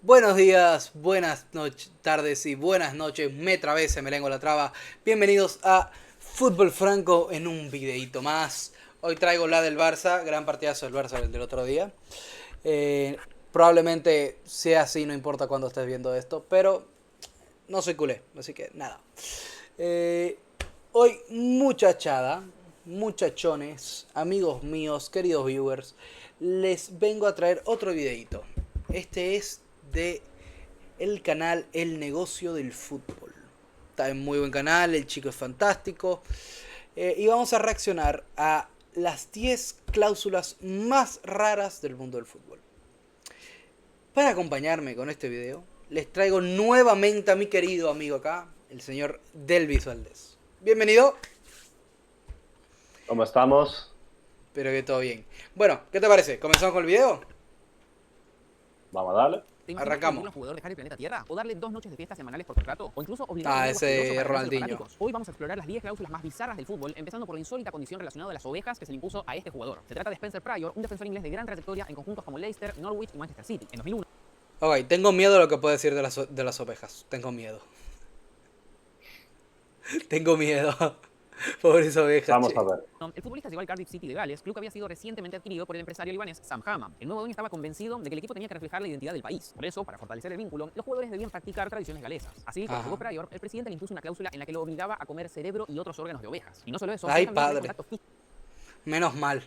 Buenos días, buenas noches, tardes y buenas noches. Me trabé, se me lengua la traba. Bienvenidos a Fútbol Franco en un videito más. Hoy traigo la del Barça, gran partidazo del Barça el del otro día. Eh, Probablemente sea así, no importa cuándo estés viendo esto, pero no soy culé, así que nada. Eh, Hoy muchachada, muchachones, amigos míos, queridos viewers, les vengo a traer otro videito. Este es de el canal El Negocio del Fútbol. Está en muy buen canal, el chico es fantástico. Y vamos a reaccionar a las 10 cláusulas más raras del mundo del fútbol. Para acompañarme con este video, les traigo nuevamente a mi querido amigo acá, el señor Delvis Valdés. Bienvenido. ¿Cómo estamos? Espero que todo bien. Bueno, ¿qué te parece? ¿Comenzamos con el video? Vamos a darle. ¿Te imaginas Arrancamos. que un jugador dejar el planeta Tierra? ¿O darle 2 noches de fiestas semanales por contrato? ¿O incluso obligar a un Ese asqueroso para ganarse los Ronaldinho. fanáticos? Hoy vamos a explorar las 10 cláusulas más bizarras del fútbol, empezando por la insólita condición relacionada a las ovejas que se le impuso a este jugador. Se trata de Spencer Pryor, un defensor inglés de gran trayectoria en conjuntos como Leicester, Norwich y Manchester City. En 2001, Ok, tengo miedo de lo que puede decir de las ovejas. Tengo miedo. Tengo miedo. Pobres ovejas, Vamos che. a ver. el futbolista llegó al Cardiff City de Gales, club que había sido recientemente adquirido por el empresario libanés Sam Hammam. El nuevo dueño estaba convencido de que el equipo tenía que reflejar la identidad del país. Por eso, para fortalecer el vínculo, los jugadores debían practicar tradiciones galesas. Así, cuando jugó Pryor, el presidente le impuso una cláusula en la que lo obligaba a comer cerebro y otros órganos de ovejas. Y no solo eso, Ay, sino también tener padre. contacto físico Menos mal.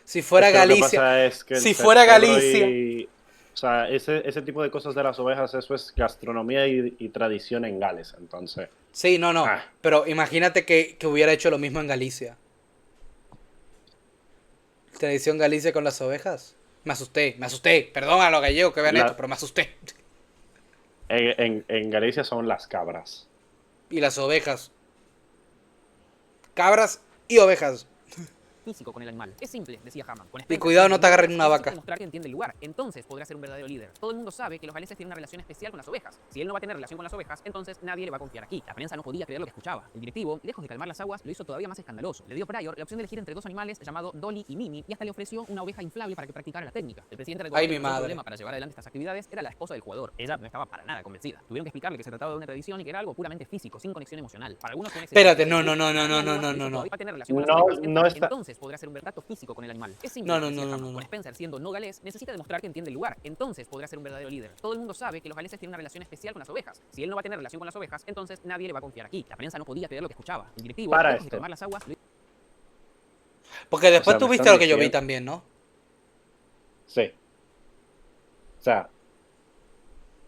Si fuera Es que lo que Galicia. pasa es que el Si fuera cerebro Galicia. O sea, ese tipo de cosas de las ovejas, eso es gastronomía y tradición en Gales, entonces. Sí, no, no. Ah. Pero imagínate que hubiera hecho lo mismo en Galicia. Tradición Galicia con las ovejas. Me asusté. Perdón a los gallegos que vean La- esto, pero me asusté. en Galicia son las cabras. Y las ovejas. Cabras y ovejas. físico con el animal. Es simple, decía Hammam. Con Y Spencer, cuidado, no te agarren una necesita vaca. demostrar que entiende el lugar. Entonces podrá ser un verdadero líder. Todo el mundo sabe que los galeses tienen una relación especial con las ovejas. Si él no va a tener relación con las ovejas, entonces nadie le va a confiar aquí. La prensa no podía creer lo que escuchaba. El directivo, lejos de calmar las aguas, lo hizo todavía más escandaloso. Le dio a Pryor la opción de elegir entre dos animales llamado Dolly y Mimi y hasta le ofreció una oveja inflable para que practicara la técnica. El presidente recordó Ay, que mi el mayor madre. problema para llevar adelante estas actividades era la esposa del jugador. Ella no estaba para nada convencida. Tuvieron que explicarle que se trataba de una tradición y que era algo puramente físico, sin conexión emocional. Para algunos fue un Espérate, no. Va a tener relación con las No, ovejas, no está. entonces podrá ser un contacto físico con el animal. Es simple, No. decía Hammam. Con Spencer siendo no galés, necesita demostrar que entiende el lugar. Entonces podrá ser un verdadero líder. Todo el mundo sabe que los galeses tienen una relación especial con las ovejas. Si él no va a tener relación con las ovejas, entonces nadie le va a confiar aquí. La prensa no podía creer lo que escuchaba. El directivo, Para lejos de esto. calmar las aguas, Porque después O sea, tú me viste están lo que yo vi diciendo- también, ¿no? Sí. O sea,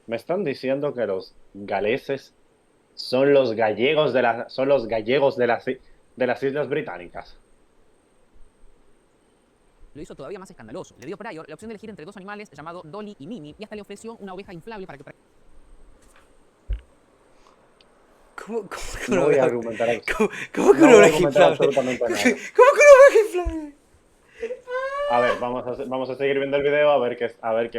me están diciendo que los galeses son los gallegos de las Islas Británicas. lo hizo todavía más escandaloso. Le dio a Pryor la opción de elegir entre dos animales llamado Dolly y Mimi y hasta le ofreció una oveja inflable para que ¿Cómo que No una voy a oveja? argumentar ¿Cómo que No una voy a oveja argumentar inflable? absolutamente ¿Cómo nada. que una oveja inflable? A ver, vamos a seguir viendo el video a ver qué es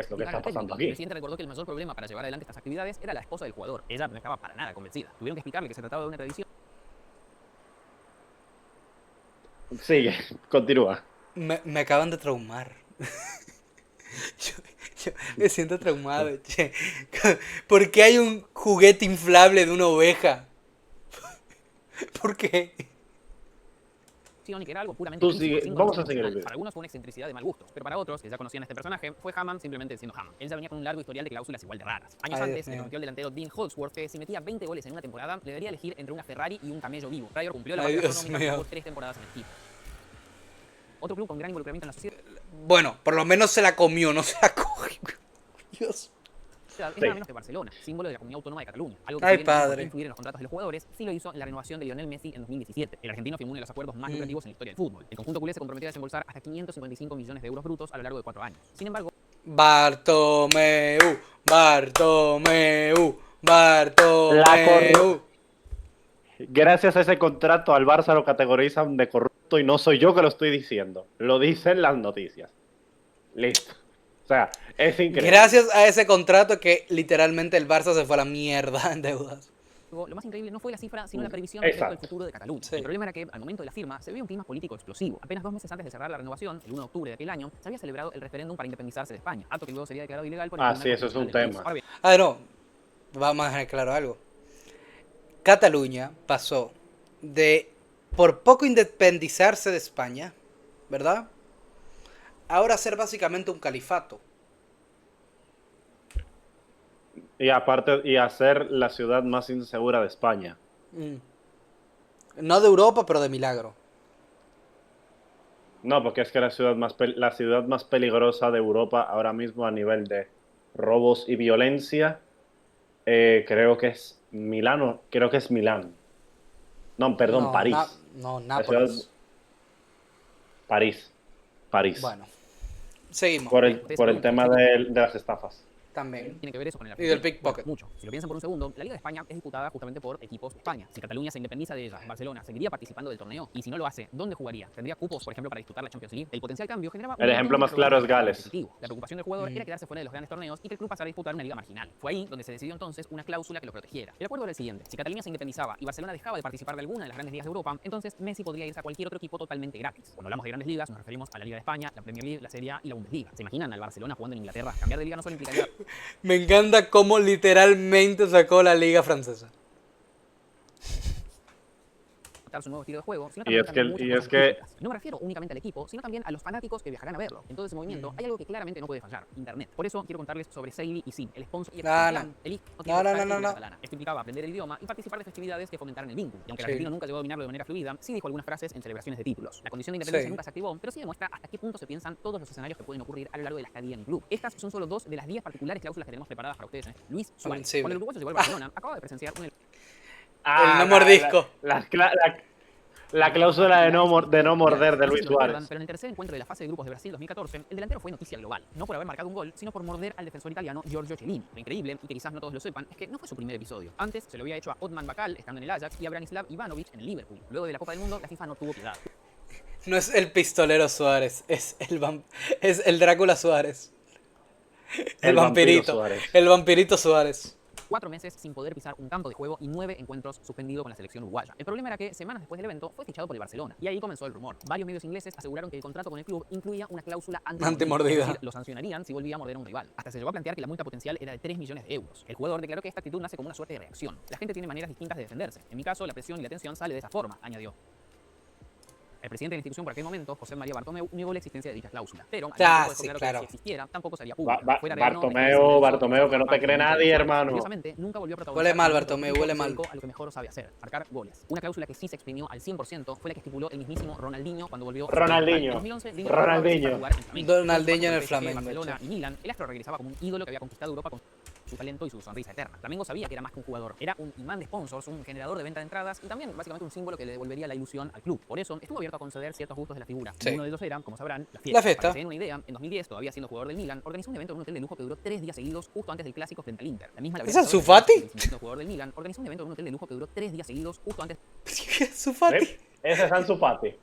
lo que está la pasando técnica. El aquí. presidente recordó que el mayor problema para llevar adelante estas actividades era la esposa del jugador. Ella no estaba para nada convencida. Tuvieron que explicarle que se trataba de una tradición. Sigue, continúa. Me acaban de traumar. Yo, yo me siento traumado, che. ¿Por qué hay un juguete inflable de una oveja? ¿Por qué? Y que era algo puramente Tú físico, sigue, sin vamos a conexión seguir el emocional. video. Para algunos fue una excentricidad de mal gusto, pero para otros, que ya conocían a este personaje, fue Hammam simplemente siendo Hammam. Él ya venía con un largo historial de cláusulas igual de raras. Años Ay, antes, Dios le mío. prometió al delantero Dean Holdsworth que si metía 20 goles en una temporada, le debería elegir entre una Ferrari y un camello vivo. Pryor cumplió la Ay, parte Dios económica mío. por 3 temporadas en el equipo. Otro club con gran involucramiento en la sociedad Bueno, por lo menos se la comió, no se la cogió. Dios. es nada menos que Barcelona, símbolo de la comunidad autónoma de Cataluña. Algo que Ay, si bien no padre. podía influir en los contratos de los jugadores, sí lo hizo en la renovación de Lionel Messi en 2017. El argentino firmó uno de los acuerdos más lucrativos en la historia del fútbol. El conjunto culé se comprometió a desembolsar hasta 555 millones de euros brutos a lo largo de 4 años. Sin embargo, Bartomeu. Gracias a ese contrato al Barça lo categorizan de corrupto y no soy yo que lo estoy diciendo. Lo dicen las noticias. Listo. O sea, es increíble. Gracias a ese contrato que literalmente el Barça se fue a la mierda en deudas. Lo más increíble no fue la cifra, sino la previsión respecto al Exacto. futuro de Cataluña. Sí. El problema era que, al momento de la firma, se veía un clima político explosivo. Apenas 2 meses antes de cerrar la renovación, el 1 de octubre de aquel año, se había celebrado el referéndum para independizarse de España, acto que luego sería declarado ilegal por el Ah, Tribunal sí, eso es un Constitucional del tema. país. Ahora bien, No, vamos a dejar claro algo. Cataluña pasó de por poco independizarse de España, ¿verdad? Ahora ser básicamente un califato. Y aparte, y hacer la ciudad más insegura de España. Mm. No de Europa, pero de milagro. No, porque es que la ciudad más peligrosa de Europa ahora mismo a nivel de robos y violencia, creo que es Milán, creo que es Milán. No, perdón, No, París. no, La ciudad, Nápoles. París. París. Bueno, seguimos. Por ustedes por el preguntan, tema ¿qué de las estafas. También. tiene que ver eso con el Y del Argentina? pickpocket. Bueno, mucho. Si lo piensan por un segundo, la Liga de España es disputada justamente por equipos de España. Si Cataluña se independiza de ella, Barcelona seguiría participando del torneo. Y si no lo hace, ¿dónde jugaría? ¿Tendría cupos, por ejemplo, para disputar la Champions League? El potencial cambio generaba un El montón ejemplo de más claro es problemas Gales. competitivos. La preocupación del jugador era quedarse fuera de los grandes torneos y que el club pasara a disputar una liga marginal. Fue ahí donde se decidió entonces una cláusula que lo protegiera. El acuerdo era el siguiente: si Cataluña se independizaba y Barcelona dejaba de participar de alguna de las grandes ligas de Europa, entonces Messi podría irse a cualquier otro equipo totalmente gratis. Cuando hablamos de grandes ligas, nos referimos a la Liga de España, la Premier League, la Serie A y la Bundesliga. ¿Se imaginan al Barcelona jugando en Inglaterra? Cambiar de liga no solo implicaría Me encanta cómo literalmente sacó la liga francesa. adaptar su nuevo estilo de juego, sino Y también es que, cambiar muchas y cosas es que físicas. No me refiero únicamente al equipo, sino también a los fanáticos que viajarán a verlo. En todo ese movimiento hay algo que claramente no puede fallar: Internet. Por eso quiero contarles sobre Saily y Sim, el sponsor y el No, plan. no. El IC No, tiene no, para no, la no. catalana. Esto implicaba aprender el idioma y participar de festividades que fomentaran el vínculo. Y aunque el Sí. argentino nunca llegó a dominarlo de manera fluida, sí dijo algunas frases en celebraciones de títulos. La condición de independencia Sí. nunca se activó, pero sí demuestra hasta qué punto se piensan todos los escenarios que pueden ocurrir a lo largo de la estadía en el club. Estas son solo 2 de las 10 particulares cláusulas que tenemos preparadas para ustedes. Luis Suárez, Invencible. cuando el uruguayo llegó al Barcelona, acaba de presenciar un El no mordisco. La cláusula de no morder de No sé Luis si lo recuerdan, Suárez. pero en el tercer encuentro de la fase de grupos de Brasil 2014, el delantero fue noticia global, no por haber marcado un gol, sino por morder al defensor italiano Giorgio Chiellini. Lo increíble, y que quizás no todos lo sepan, es que no fue su primer episodio. Antes se lo había hecho a Otman Bakal, estando en el Ajax, y a Branislav Ivanovic en el Liverpool. Luego de la Copa del Mundo, la FIFA no tuvo piedad. No es el pistolero Suárez, es es el Drácula Suárez. El vampiro vampirito. Suárez. El vampirito Suárez. 4 meses sin poder pisar un campo de juego y 9 encuentros suspendidos con la selección uruguaya. El problema era que, semanas después del evento, fue fichado por el Barcelona. Y ahí comenzó el rumor. Varios medios ingleses aseguraron que el contrato con el club incluía una cláusula Antimordida. es decir, lo sancionarían si volvía a morder a un rival. Hasta se llegó a plantear que la multa potencial era de 3 millones de euros. El jugador declaró que esta actitud nace como una suerte de reacción. La gente tiene maneras distintas de defenderse. En mi caso, la presión y la tensión sale de esa forma, añadió. El presidente de la institución por aquel momento, José María Bartomeu, negó la existencia de dicha cláusula. Pero al mismo tiempo dejó Sí, claro claro. que si existiera, tampoco sería pública. Fuera real o no, Bartomeu, que no te cree nadie, hermano. Curiosamente, nunca volvió a protagonizar. Huele mal, un momento Bartomeu, deportivo huele y se mal. dedicó a lo que mejor sabe hacer: marcar goles. Una cláusula que sí se exprimió al 100% fue la que estipuló el mismísimo Ronaldinho cuando volvió. Ronaldinho. En 2011, Dinho Ronaldinho. para jugar en Flamengo. Ronaldinho en el PSG, Flamengo, Barcelona che. y Milan, el astro regresaba como un ídolo que había conquistado Europa con su talento y su sonrisa eterna. Flamengo sabía que era más que un jugador, era un imán de sponsors, un generador de venta de entradas y también básicamente un símbolo que le devolvería la ilusión al club. Por eso estuvo abierto a conceder ciertos gustos de la figura. Sí. Uno de ellos era, como sabrán, la fiesta. La fiesta. Para que se den una idea, en 2010, todavía siendo jugador del Milan, organizó un evento en un hotel de lujo que duró 3 días seguidos justo antes del clásico frente al Inter. La misma ¿Es Ansu Fati? Siendo jugador del Milan, organizó un evento en un hotel de lujo que duró 3 días seguidos justo antes Su Fati. Ese es Ansu Fati.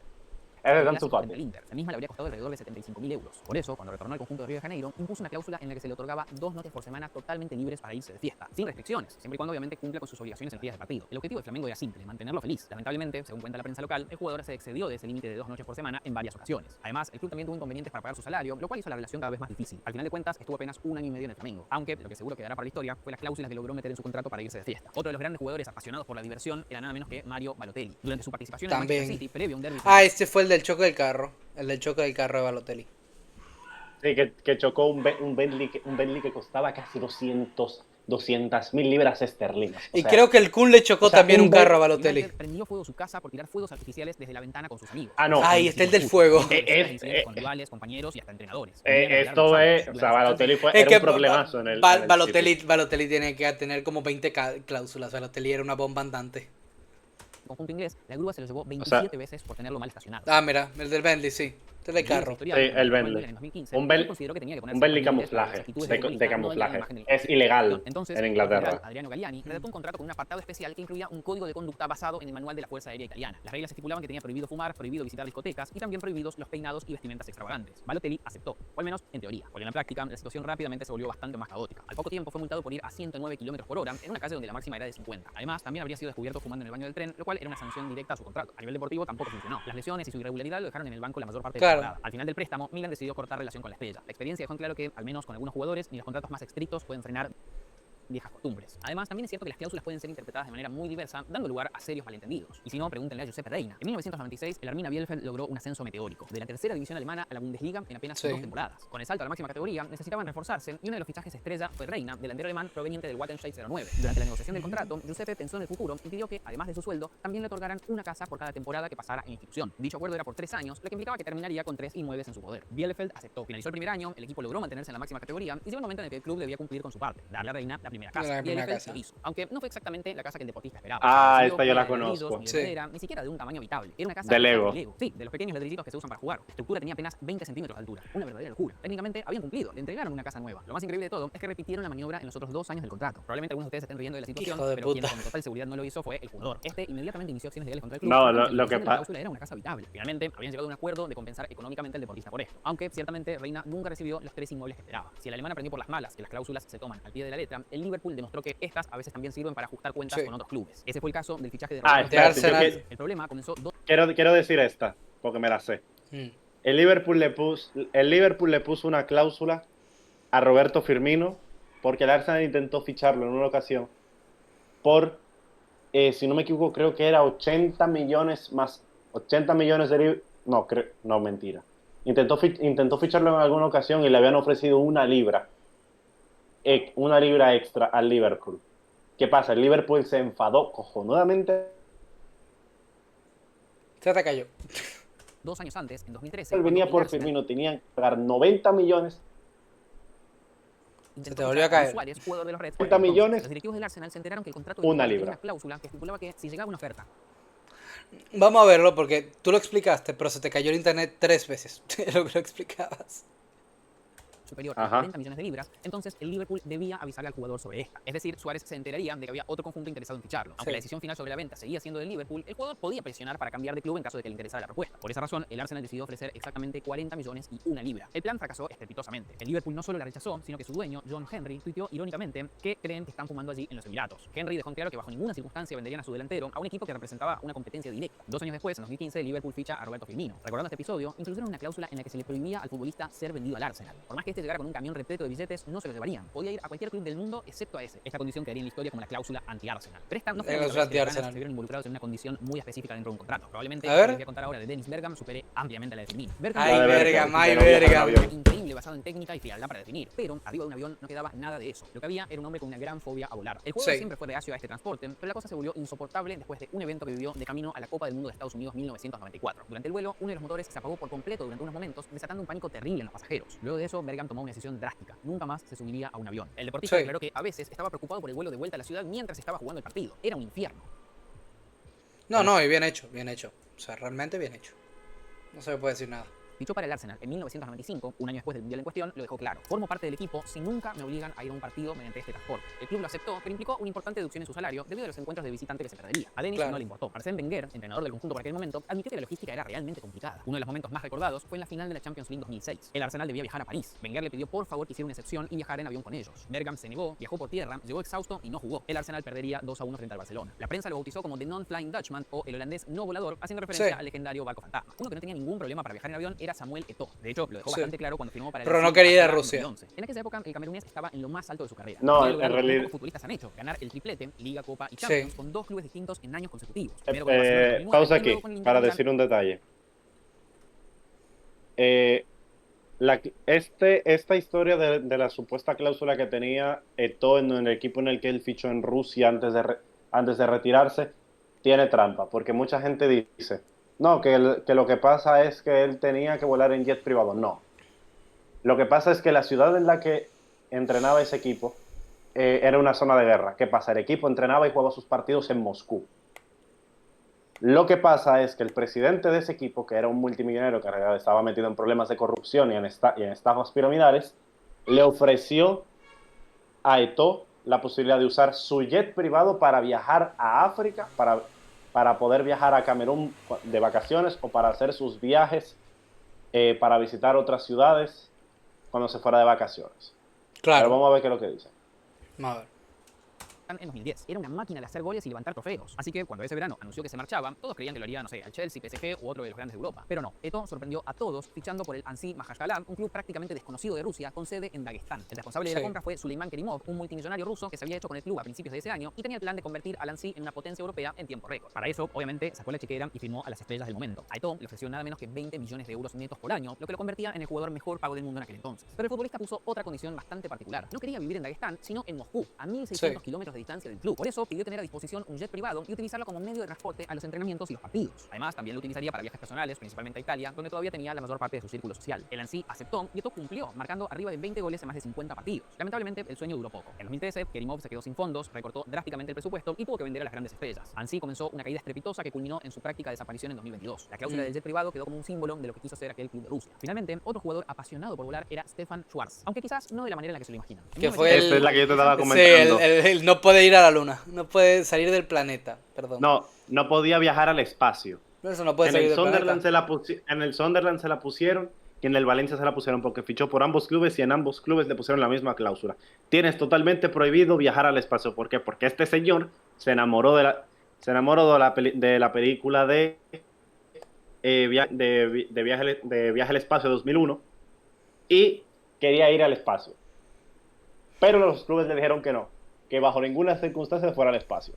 Ese es del Ansu clásico frente Fati. al Inter. La misma le habría costado alrededor de 75.000 euros. Por eso, cuando retornó al conjunto de Río de Janeiro, impuso una cláusula en la que se le otorgaba 2 noches por semana totalmente libres para irse de fiesta, sin restricciones, siempre y cuando obviamente cumpla con sus obligaciones en los días de partido. El objetivo de Flamengo era simple: mantenerlo feliz. Lamentablemente, según cuenta la prensa local, el jugador se excedió de ese límite de 2 noches por semana en varias ocasiones. Además, el club también tuvo inconvenientes para pagar su salario, lo cual hizo la relación cada vez más difícil. Al final de cuentas, estuvo apenas 1 año y medio en el Flamengo, aunque lo que seguro quedará para la historia fue las cláusulas que logró meter en su contrato para irse de fiesta. Otro de los grandes jugadores apasionados por la diversión era nada menos que Mario Balotelli. Durante su participación en También. Manchester City, previo a un derbi. Ah, este fue el del choque del carro. El del choque del carro de Balotelli. Sí, que chocó un Bentley que costaba casi 200.000 libras esterlinas. O Y sea, creo que el Kun le chocó o sea, también un un carro a United Balotelli. prendió fuego su casa por tirar fuegos artificiales desde la ventana con sus amigos. Ah, no. Ay, está el del fuego. Con rivales, compañeros y hasta entrenadores. esto es, o sea, Balotelli Es era que un problemazo en el City. Balotelli tiene que tener como 20 cláusulas. Balotelli era una bomba andante. Conjunto inglés, la grúa se lo llevó 27 veces por tenerlo mal estacionado. Ah, mira, el del Bentley, sí. Telecarro. Sí, el Bentley. En 2015, Un él consideró que tenía que ponerse Bentley límites a las camuflaje, actitudes de futbolista, no camuflaje. dañar la imagen del Es equipo. ilegal Entonces, en el Inglaterra. general Adriano Galliani redactó un contrato con un apartado especial que incluía un código de conducta basado en el manual de la Fuerza Aérea Italiana. Las reglas estipulaban que tenía prohibido fumar, prohibido visitar discotecas y también prohibidos los peinados y vestimentas extravagantes. Balotelli aceptó, o al menos en teoría, porque en la práctica la situación rápidamente se volvió bastante más caótica. Al poco tiempo fue multado por ir a 109 km/h en una calle donde la máxima era de 50. Además, también habría sido descubierto fumando en el baño del tren, lo cual era una sanción directa a su contrato. A nivel deportivo tampoco funcionó. Las lesiones y su irregularidad lo dejaron en el banco la mayor parte de la temporada. Al final del préstamo, Milan decidió cortar relación con la estrella. La experiencia dejó en claro que, al menos con algunos jugadores, ni los contratos más estrictos pueden frenar viejas costumbres. Además, también es cierto que las cláusulas pueden ser interpretadas de manera muy diversa, dando lugar a serios malentendidos. Y si no, pregúntenle a Giuseppe Reina. En 1996, el Arminia Bielefeld logró un ascenso meteórico, de la tercera división alemana a la Bundesliga en apenas 2 temporadas. Con el salto a la máxima categoría, necesitaban reforzarse, y uno de los fichajes estrella fue Reina, delantero alemán proveniente del Wattenscheid 09. Durante la negociación del contrato, Giuseppe pensó en el futuro y pidió que, además de su sueldo, también le otorgaran una casa por cada temporada que pasara en institución. Dicho acuerdo era por 3 años, lo que implicaba que terminaría con 3 inmuebles en su poder. Bielefeld aceptó. Finalizó el primer año, el equipo logró mantenerse en la máxima categoría, y llegó un momento en el que el club debía cumplir con su parte, darle a Reina la primera casa. Bielefeld lo hizo, aunque no fue exactamente la casa que el deportista esperaba. Ah, esta yo la conozco. Ni de madera, ni siquiera de un tamaño habitable. Era una casa de Lego. Sí, de los pequeños ladrillitos que se usan para jugar. La estructura tenía apenas 20 centímetros de altura. Una verdadera locura. Técnicamente habían cumplido, le entregaron una casa nueva. Lo más increíble de todo es que repitieron la maniobra en los otros 2 años del contrato. Probablemente algunos de ustedes estén riendo de la situación, pero quien con total seguridad no lo hizo fue el jugador. Este inmediatamente inició acciones legales contra el club. No, lo que pasa. La cláusula era una casa habitable. Finalmente habían llegado a un acuerdo de compensar económicamente al deportista por esto. Aunque ciertamente Reina nunca recibió los 3 inmuebles que esperaba. Si el alemán aprendió por las malas que las cláusulas se toman al pie de la letra, el Liverpool demostró que estas a veces también sirven para ajustar cuentas con otros clubes. Ese fue el caso del fichaje de Arsenal. El problema comenzó quiero decir esta, porque me la sé. El Liverpool le puso una cláusula a Roberto Firmino porque el Arsenal intentó ficharlo en una ocasión por, si no me equivoco, creo que era 80 millones más 80 millones de no, mentira. Intentó ficharlo en alguna ocasión y le habían ofrecido una libra extra al Liverpool. ¿Qué pasa? El Liverpool se enfadó cojonudamente. Se te cayó. 2 años antes, en 2013. Él venía por Firmino, tenían que pagar 90 millones. Se te volvió a caer. Suárez, jugador de los Reds. 90 millones. Los directivos del Arsenal se enteraron que el contrato una tenía libra. una cláusula que estipulaba que si llegaba una oferta Vamos a verlo porque tú lo explicaste, pero se te cayó el internet 3 veces. Lo que lo explicabas. superior a 40 millones de libras, entonces el Liverpool debía avisarle al jugador sobre esta. Es decir, Suárez se enteraría de que había otro conjunto interesado en ficharlo. Aunque la decisión final sobre la venta seguía siendo del Liverpool, el jugador podía presionar para cambiar de club en caso de que le interesara la propuesta. Por esa razón, el Arsenal decidió ofrecer exactamente 40 millones y una libra. El plan fracasó estrepitosamente. El Liverpool no solo la rechazó, sino que su dueño, John Henry, tuiteó irónicamente que creen que están fumando allí en los Emiratos. Henry dejó en claro que bajo ninguna circunstancia venderían a su delantero a un equipo que representaba una competencia directa. 2 años después, en 2015, el Liverpool ficha a Roberto Firmino. Recordando este episodio, introdujeron una cláusula en la que se le prohibía al futbolista ser vendido al Arsenal. Por más que este llegara con un camión repleto de billetes, no se lo llevarían. Podía ir a cualquier club del mundo excepto a ese. Esta condición quedaría en la historia como la cláusula anti-Arsenal. Pero esta no fue la única vez que los ganas se vieron involucrados en una condición muy específica dentro de un contrato. Probablemente lo que les voy a contar ahora de Dennis Bergkamp supere ampliamente la de Firmino. Ay, Bergkamp. Increíble, basado en técnica y frialdad para definir. Pero arriba de un avión no quedaba nada de eso. Lo que había era un hombre con una gran fobia a volar. El jugador siempre fue reacio a este transporte, pero la cosa se volvió insoportable después de un evento que vivió de camino a la Copa del Mundo de Estados Unidos 1994. Durante el vuelo, uno de los motores se apagó por completo durante unos momentos, desatando un pánico terrible en los pasajeros. Luego de eso, Bergkamp tomó una decisión drástica. Nunca más se subiría a un avión. El deportista declaró que a veces estaba preocupado por el vuelo de vuelta a la ciudad mientras estaba jugando el partido. Era un infierno. No, y bien hecho, bien hecho. O sea, realmente bien hecho. No se me puede decir nada. Fichó para el Arsenal en 1995, un año después del mundial en cuestión, lo dejó claro. Formo parte del equipo si nunca me obligan a ir a un partido mediante este transporte. El club lo aceptó, pero implicó una importante deducción en su salario debido a los encuentros de visitante que se perdería. A Dennis no le importó. Arsène Wenger, entrenador del conjunto por aquel momento, admitió que la logística era realmente complicada. Uno de los momentos más recordados fue en la final de la Champions League 2006. El Arsenal debía viajar a París. Wenger le pidió por favor que hiciera una excepción y viajara en avión con ellos. Bergkamp se negó, viajó por tierra, llegó exhausto y no jugó. El Arsenal perdería 2-1 frente al Barcelona. La prensa lo bautizó como The Non-Flying Dutchman o el holandés no volador, haciendo referencia al legendario barco fantasma. Uno que no tenía ningún problema para viajar en avión era Samuel Eto'o. De hecho, lo dejó bastante claro cuando firmó para el Pero no quería ir a Rusia. 2011. En aquella época, el camerunés estaba en lo más alto de su carrera. No, en realidad pocos futbolistas han hecho ganar el triplete, Liga, Copa y Champions con 2 clubes distintos en años consecutivos. Pausa aquí para decir un detalle. Esta historia de la supuesta cláusula que tenía Eto'o en el equipo en el que él fichó en Rusia antes de retirarse tiene trampa, porque mucha gente dice no, que lo que pasa es que él tenía que volar en jet privado. No. Lo que pasa es que la ciudad en la que entrenaba ese equipo era una zona de guerra. ¿Qué pasa? El equipo entrenaba y jugaba sus partidos en Moscú. Lo que pasa es que el presidente de ese equipo, que era un multimillonario que en realidad estaba metido en problemas de corrupción y en estafas piramidales, le ofreció a Eto'o la posibilidad de usar su jet privado para viajar a África, para poder viajar a Camerún de vacaciones o para hacer sus viajes para visitar otras ciudades cuando se fuera de vacaciones. Pero Claro. vamos a ver qué es lo que dice. A ver. en 2010. Era una máquina de hacer goles y levantar trofeos. Así que cuando ese verano anunció que se marchaba, todos creían que lo haría, no sé, al Chelsea, PSG u otro de los grandes de Europa. Pero no, Eto'o sorprendió a todos fichando por el Ansí Mahajsalat, un club prácticamente desconocido de Rusia con sede en Dagestán. El responsable de la compra fue Suleiman Kerimov, un multimillonario ruso que se había hecho con el club a principios de ese año y tenía el plan de convertir al Ansí en una potencia europea en tiempo récord. Para eso, obviamente, sacó la chequera y firmó a las estrellas del momento. A Eto'o le ofreció nada menos que 20 millones de euros netos por año, lo que lo convertía en el jugador mejor pago del mundo en aquel entonces. Pero el futbolista puso otra condición bastante particular. No quería vivir en Dagestán, sino en Moscú, a 1600 kilómetros de distancia del club. Por eso pidió tener a disposición un jet privado y utilizarlo como medio de transporte a los entrenamientos y los partidos. Además, también lo utilizaría para viajes personales, principalmente a Italia, donde todavía tenía la mayor parte de su círculo social. El Ansí aceptó y Eto'o cumplió, marcando arriba de 20 goles en más de 50 partidos. Lamentablemente, el sueño duró poco. En 2013, Kerimov se quedó sin fondos, recortó drásticamente el presupuesto y tuvo que vender a las grandes estrellas. Ansí comenzó una caída estrepitosa que culminó en su práctica desaparición en 2022. La cláusula del jet privado quedó como un símbolo de lo que quiso ser aquel club de Rusia. Finalmente, otro jugador apasionado por volar era Stefan Schwarz, aunque quizás no de la manera en la que se lo imaginan. Que fue Esta es la que yo te estaba Sí, comentando. el no puede ir a la luna. No puede salir del planeta. Perdón. No, no podía viajar al espacio. Eso no puede En salir el del Sunderland planeta. en el Sunderland se la pusieron y en el Valencia se la pusieron porque fichó por ambos clubes y en ambos clubes le pusieron la misma cláusula. Tienes totalmente prohibido viajar al espacio. ¿Por qué? Porque este señor se enamoró de la película de Viaje al Espacio 2001 y quería ir al espacio. Pero los clubes le dijeron que no, que bajo ninguna circunstancia fuera al espacio.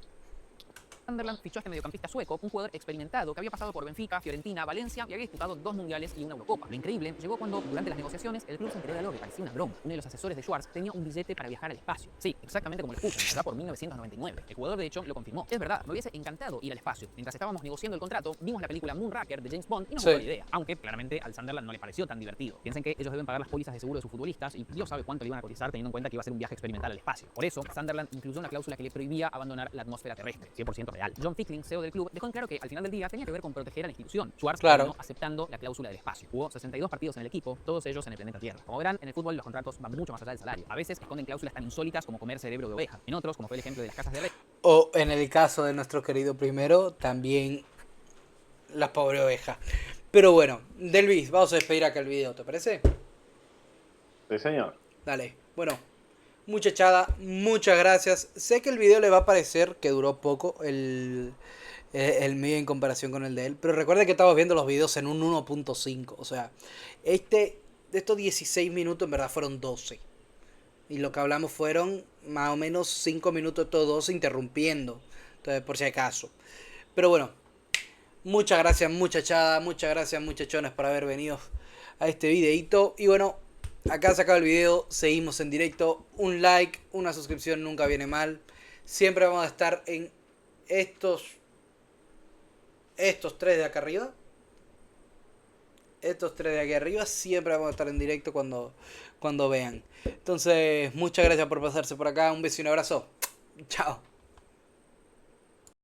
Sunderland fichó a este mediocampista sueco, un jugador experimentado que había pasado por Benfica, Fiorentina, Valencia y había disputado 2 mundiales y una Eurocopa. Lo increíble llegó cuando, durante las negociaciones, el club se enteró de algo que parecía una broma. Uno de los asesores de Schwarz tenía un billete para viajar al espacio. Sí, exactamente como lo escuchan, será por 1999. El jugador, de hecho, lo confirmó. Es verdad, me hubiese encantado ir al espacio. Mientras estábamos negociando el contrato, vimos la película Moonraker de James Bond y nos gustó la idea. Aunque, claramente, al Sunderland no le pareció tan divertido. Piensen que ellos deben pagar las pólizas de seguro de sus futbolistas y Dios sabe cuánto le iban a cotizar teniendo en cuenta que iba a ser un viaje experimental al espacio. Por eso, Sunderland incluyó una cláusula que le prohibía abandonar la atmósfera terrestre, 100% real. John Fickling, CEO del club, dejó en claro que al final del día tenía que ver con proteger a la institución. Schwarz terminó aceptando la cláusula del espacio. Jugó 62 partidos en el equipo, todos ellos en el planeta Tierra. Como verán, en el fútbol los contratos van mucho más allá del salario. A veces esconden cláusulas tan insólitas como comer cerebro de oveja. En otros, como fue el ejemplo de las casas de rey. O en el caso de nuestro querido primero, también las pobres ovejas. Pero bueno, Delvis, vamos a despedir acá el video, ¿te parece? Sí, señor. Dale. Bueno, muchachada, muchas gracias. Sé que el video le va a parecer que duró poco el mío en comparación con el de él. Pero recuerden que estamos viendo los videos en un 1.5. O sea, de estos 16 minutos en verdad fueron 12. Y lo que hablamos fueron más o menos 5 minutos estos 12 interrumpiendo. Entonces, por si acaso. Pero bueno, muchas gracias muchachada, muchas gracias muchachones por haber venido a este videito. Y bueno, acá se acaba el video, seguimos en directo. Un like, una suscripción nunca viene mal. Siempre vamos a estar en estos tres de acá arriba. Estos tres de aquí arriba siempre vamos a estar en directo cuando vean. Entonces, muchas gracias por pasarse por acá. Un beso y un abrazo. Chao.